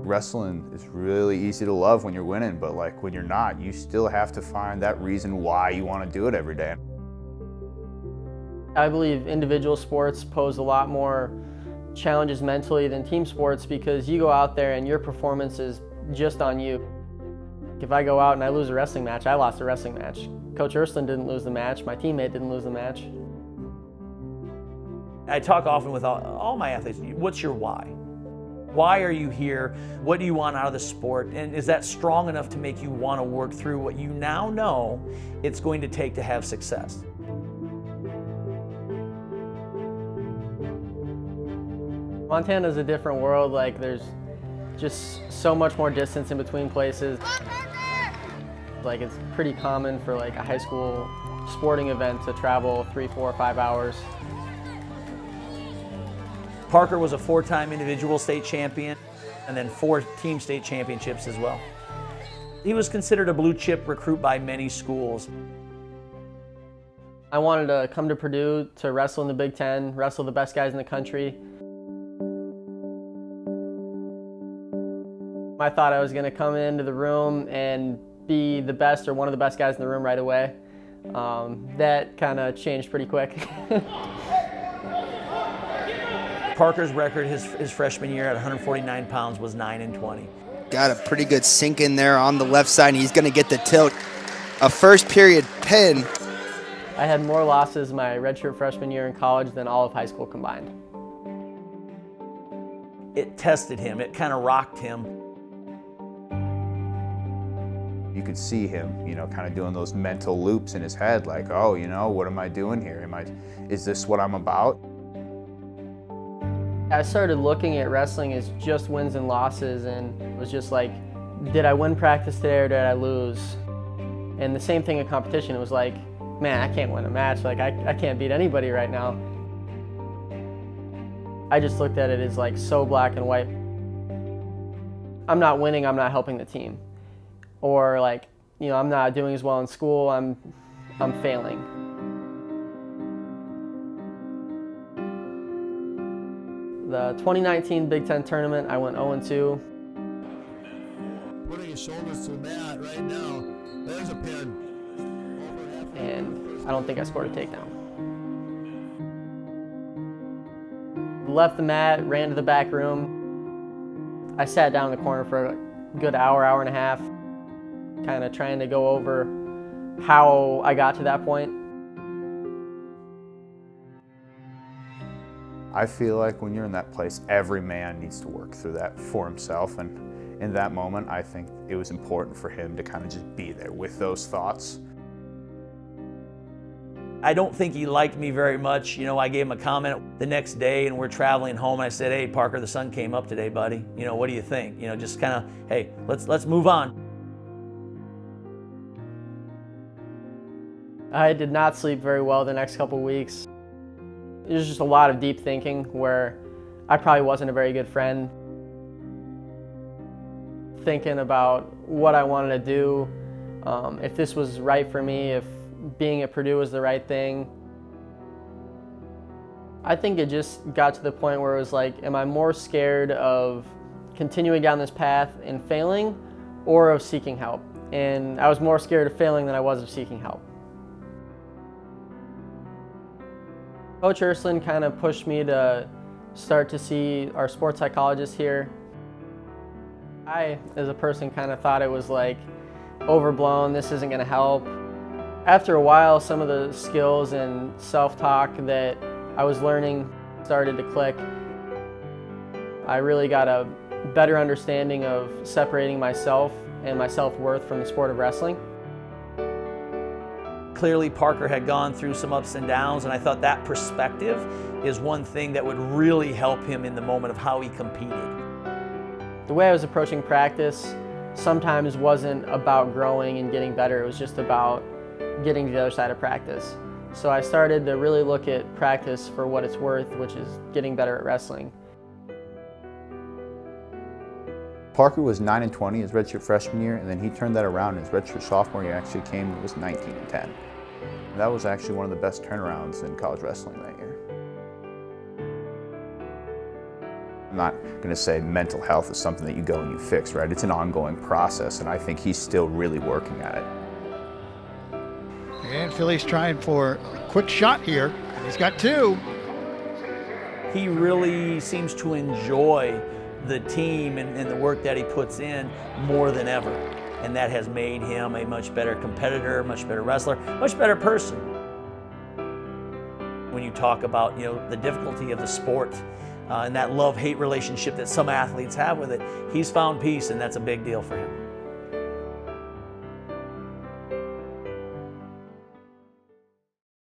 Wrestling is really easy to love when you're winning, but like when you're not, you still have to find that reason why you want to do it every day. I believe individual sports pose a lot more challenges mentally than team sports because you go out there and your performance is just on you. If I go out and I lose a wrestling match, I lost a wrestling match. Coach Ursuline didn't lose the match, my teammate didn't lose the match. I talk often with all my athletes, what's your why? Why are you here? What do you want out of the sport? And is that strong enough to make you want to work through what you now know it's going to take to have success? Montana's a different world. Like there's just so much more distance in between places. Like it's pretty common for like a high school sporting event to travel 3, 4, 5 hours. Parker was a 4-time individual state champion and then 4 team state championships as well. He was considered a blue chip recruit by many schools. I wanted to come to Purdue to wrestle in the Big Ten, wrestle the best guys in the country. I thought I was going to come into the room and be the best or one of the best guys in the room right away. That kind of changed pretty quick. Parker's record his freshman year at 149 pounds was 9-20. Got a pretty good sink in there on the left side, and he's going to get the tilt. A first period pin. I had more losses my redshirt freshman year in college than all of high school combined. It tested him, it kind of rocked him. You could see him, kind of doing those mental loops in his head, like, oh, what am I doing here? Is this what I'm about? I started looking at wrestling as just wins and losses, and it was just like, did I win practice today or did I lose? And the same thing in competition, it was like, man, I can't win a match. Like, I can't beat anybody right now. I just looked at it as like so black and white. I'm not winning, I'm not helping the team. Or like, I'm not doing as well in school, I'm failing. The 2019 Big Ten tournament, I went 0-2. Putting his shoulders to the mat right now. There's a pin. And I don't think I scored a takedown. Left the mat, ran to the back room. I sat down in the corner for a good hour, hour and a half, kind of trying to go over how I got to that point. I feel like when you're in that place, every man needs to work through that for himself. And in that moment, I think it was important for him to kind of just be there with those thoughts. I don't think he liked me very much. I gave him a comment the next day and we're traveling home and I said, hey, Parker, the sun came up today, buddy. What do you think? Just kind of, hey, let's move on. I did not sleep very well the next couple weeks. It was just a lot of deep thinking where I probably wasn't a very good friend. Thinking about what I wanted to do, if this was right for me, if being at Purdue was the right thing. I think it just got to the point where it was like, am I more scared of continuing down this path and failing or of seeking help? And I was more scared of failing than I was of seeking help. Coach Ursuline kind of pushed me to start to see our sports psychologist here. I, as a person, kind of thought it was like overblown, this isn't going to help. After a while, some of the skills and self-talk that I was learning started to click. I really got a better understanding of separating myself and my self-worth from the sport of wrestling. Clearly, Parker had gone through some ups and downs, and I thought that perspective is one thing that would really help him in the moment of how he competed. The way I was approaching practice sometimes wasn't about growing and getting better, it was just about getting to the other side of practice. So I started to really look at practice for what it's worth, which is getting better at wrestling. Parker was 9-20 his redshirt freshman year, and then he turned that around. His redshirt sophomore year actually came and was 19-10. That was actually one of the best turnarounds in college wrestling that year. I'm not going to say mental health is something that you go and you fix, right? It's an ongoing process, and I think he's still really working at it. And Philly's trying for a quick shot here, and he's got two. He really seems to enjoy the team and the work that he puts in more than ever. And that has made him a much better competitor, much better wrestler, much better person. When you talk about, the difficulty of the sport and that love-hate relationship that some athletes have with it, he's found peace, and that's a big deal for him.